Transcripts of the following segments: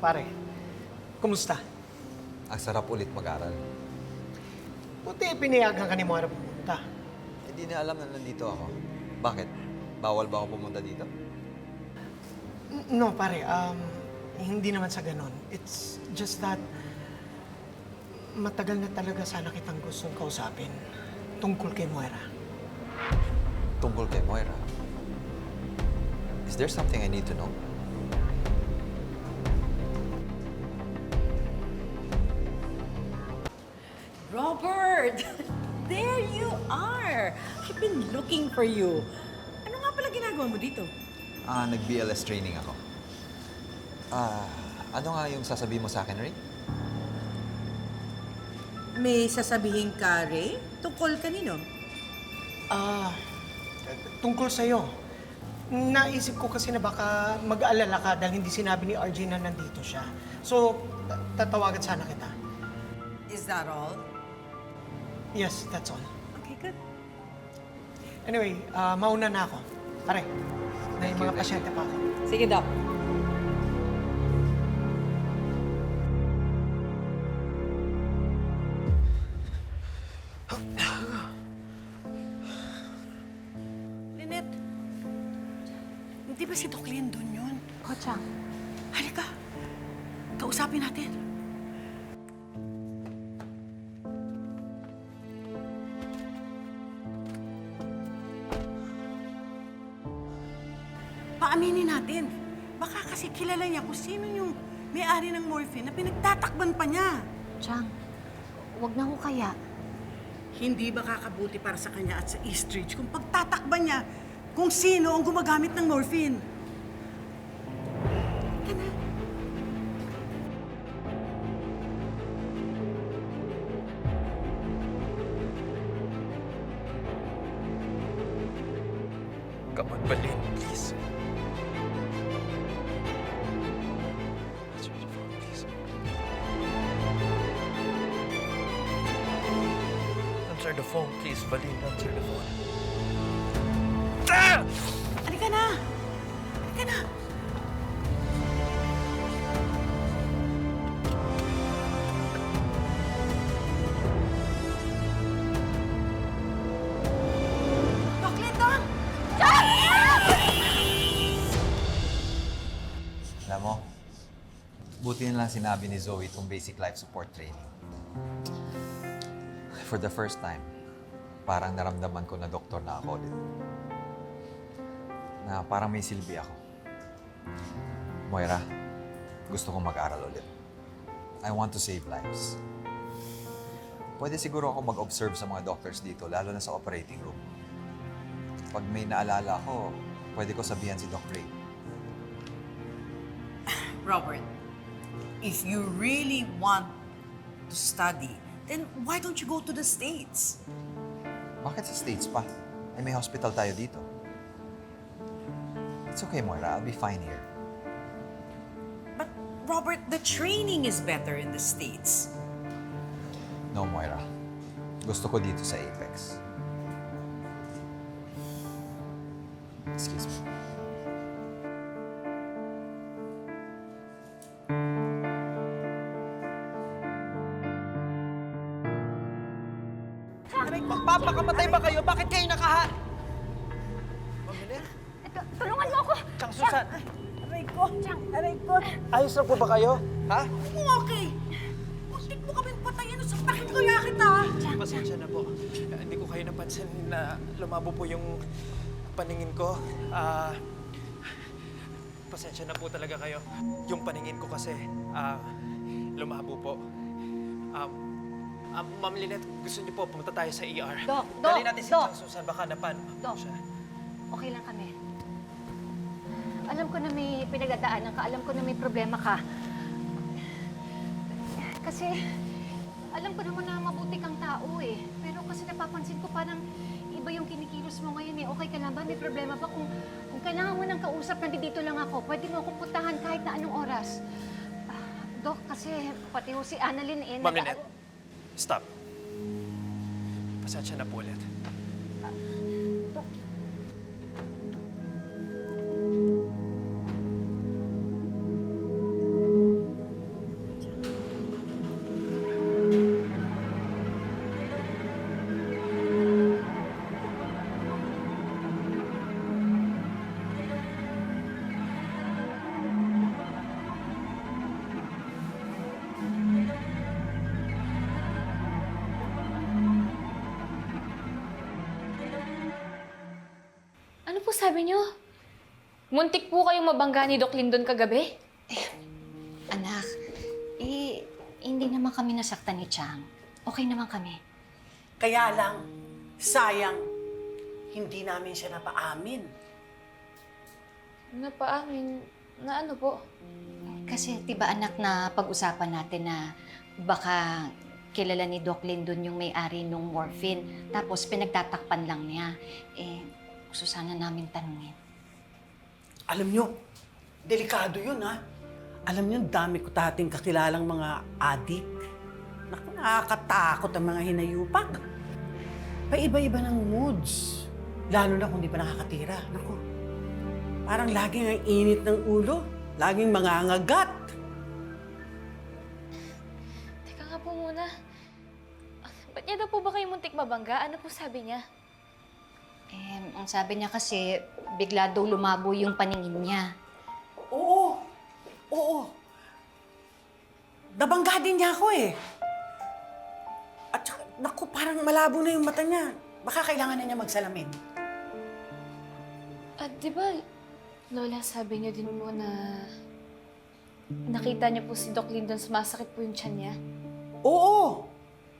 Pare, kumusta? Ang sarap ulit mag-aral. Buti pinayagan ka ni Moira pumunta. Hindi na alam na nandito ako. Bakit? Bawal ba ako pumunta dito? No, pare. Hindi naman sa ganon. It's just that matagal na talaga sana kitang gustong kausapin tungkol kay Moira. Tungkol kay Moira. Is there something I need to know? Robert! There you are! I've been looking for you. Ano nga pala ginagawa mo dito? Nag-BLS training ako. Ano nga yung sasabihin mo sa akin, Ray? May sasabihin ka, Ray? Tungkol kanino? Tungkol sa'yo. Naisip ko kasi na baka mag-aalala ka dahil hindi sinabi ni RJ na nandito siya. So, tatawagan sana kita. Is that all? Yes, that's all. Okay, good. Anyway, mauna na ako. Pare, may mga pasyente pa ako. Sige, Doc. Lynette, hindi ba si Doc Lynn doon yun? Chang. Halika, kausapin natin. Paaminin natin. Baka kasi kilala niya kung sino yung may-ari ng morphine na pinagtatakban pa niya. Chang, wag na ho kaya. Hindi ba kakabuti para sa kanya at sa Eastridge kung pagtatakban niya kung sino ang gumagamit ng morphine? Ka na. Come on, Balin, please. Answer the phone, please. Answer the phone, please, Balin. Answer the phone. Ah! Halika na! Halika na! Doc Linton! Alam mo, buti na lang sinabi ni Zoe itong basic life support training. For the first time, parang naramdaman ko na doktor na ako ulit. Na parang may silbi ako. Moira, gusto kong mag-aral ulit. I want to save lives. Pwede siguro ako mag-observe sa mga doctors dito, lalo na sa operating room. Pag may naalala ako, pwede ko sabihan si Doc Ray. Robert, if you really want to study, then why don't you go to the States? Bakit sa States pa? Ay, may hospital tayo dito. It's okay, Moira. I'll be fine here. But, Robert, the training is better in the States. No, Moira. Gusto ko dito sa Apex. Excuse me. Magpapakamatay ba kayo? Bakit kayo nakaha? Tulungan mo ako! Chang Susan, Aray ko! Aray ko! ayos na po ba kayo? Ha? Okay! Muntik mo kaming patayin. Saktakin ko ya kita! Pasensya na po. Hindi ko kayo napansin na lumabo po yung paningin ko. Pasensya na po talaga kayo. Yung paningin ko kasi, lumabo po. Ma'am Lynette, gusto niyo po pumunta tayo sa ER. Doc, Dali Doc, natin si Doc. Chang Susan, baka napan. Doc. Siya. Okay lang kami. Alam ko na may pinagdadaanan ka. Alam ko na may problema ka. Kasi, alam ko naman na mabuti kang tao eh. Pero kasi napapansin ko parang iba yung kinikilos mo ngayon eh. Okay ka lang ba? May problema ba? Kung kailangan mo ng kausap, nandito lang ako. Pwede mo akong puntahan kahit na anong oras. Doc, kasi pati ho si Annalyn eh. Ma'am Lynette, stop. Pasensya na po ulit. po sabi niyo? Muntik po kayong mabangga ni Doc Lindon kagabi? Anak, hindi naman kami nasaktan ni Chang. Okay naman kami. Kaya lang, sayang, hindi namin siya napaamin. Napaamin na ano po? Kasi, di ba anak, na pag-usapan natin na baka kilala ni Doc Lindon yung may-ari nung morphine, tapos pinagtatakpan lang niya. Gusto sana namin tanungin. Alam nyo, delikado yun, ha? Alam nyo, dami ko dating kakilalang mga adik. Naku, nakakatakot ang mga hinayupak. Paiba-iba ng moods. Lalo na kung di pa nakakatira. Naku, parang laging ang init ng ulo. Laging mangangagat. Teka nga po muna. Ba't niya daw po ba kayo muntik mabangga? Ano po sabi niya? Ang sabi niya kasi, bigla daw lumabo yung paningin niya. Oo. Nabangga din niya ako eh. At saka, naku, parang malabo na yung mata niya. Baka kailangan na niya magsalamin. At di ba, Lola, sabi niyo din po na nakita niyo po si Doc Lindon sumasakit po yung tiyan niya? Oo.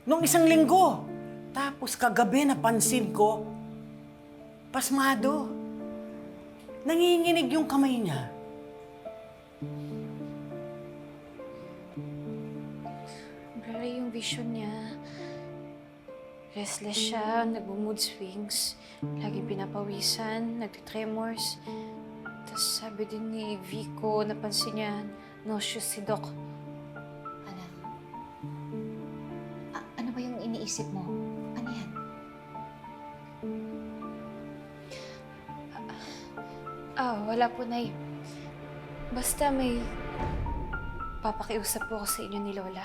Nung isang linggo. Tapos kagabi napansin ko, pasmado. Nanginginig yung kamay niya. Blurry yung vision niya. Restless siya, nagmo-mood swings, laging pinapawisan, nagtitremors. Tapos sabi din ni Vico, napansin niya, nauseous si Doc. Anak, ano ba yung iniisip mo? Ano yan? Wala po, Nay. Basta may papakiusap po ako sa inyo ni Lola.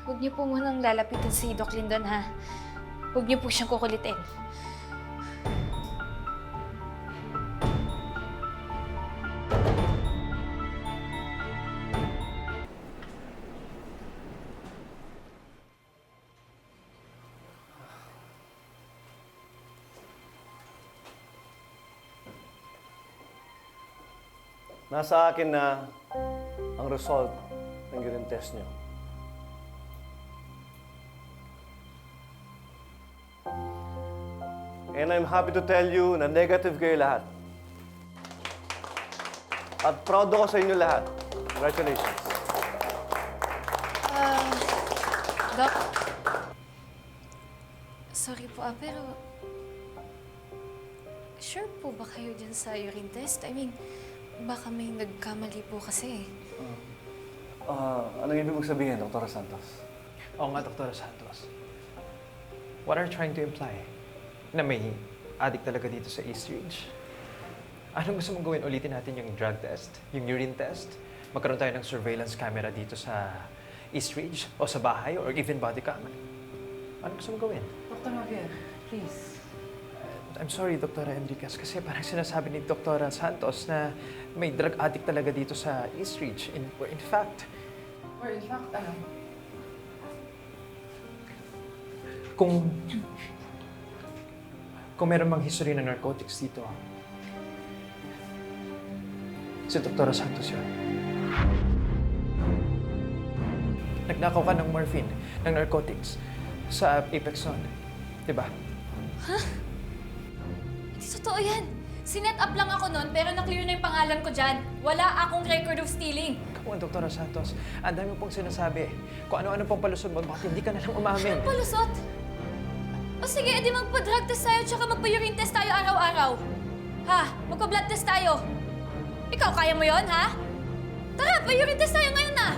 Huwag niyo po munang lalapitan si Doc Lindon, ha? Huwag niyo po siyang kukulitin. Nasa akin na ang result ng urine test niyo. And I'm happy to tell you na negative kayo lahat. At proud ako sa inyo lahat. Congratulations. Doc? Sorry po, pero sure po ba kayo dyan sa urine test? I mean, baka may nagkamali po kasi. Anong ibig mong sabihin, Dr. Santos? Oo nga, Dr. Santos. What are you trying to imply? Na may addict talaga dito sa East Ridge? Anong gusto mong gawin? Ulitin natin yung drug test, yung urine test? Magkaroon tayo ng surveillance camera dito sa East Ridge o sa bahay or even body cam? Anong gusto mong gawin? Dr. Javier, please. I'm sorry, Dr. Enriquez, kasi parang sinasabi ni Dr. Santos na may drug addict talaga dito sa East Ridge. In fact, ano? kung meron mang history ng narcotics dito, si Dr. Santos yun. Nagnakaw ka ng morphine, ng narcotics, sa Apex Zone. Diba? Hindi totoo yan. Sinet up lang ako nun, pero na-clear na yung pangalan ko dyan. Wala akong record of stealing. Come on, Dr. Santos. Ang dami pong sinasabi. Kung ano-ano pong palusot mo, bakit hindi ka na lang umamin? Anong palusot? O sige, edi magpa-drug test tayo tsaka magpa-urine test tayo araw-araw. Ha? Magpa-blood test tayo. Ikaw, kaya mo yon, ha? Tara, pa-urine test tayo ngayon na.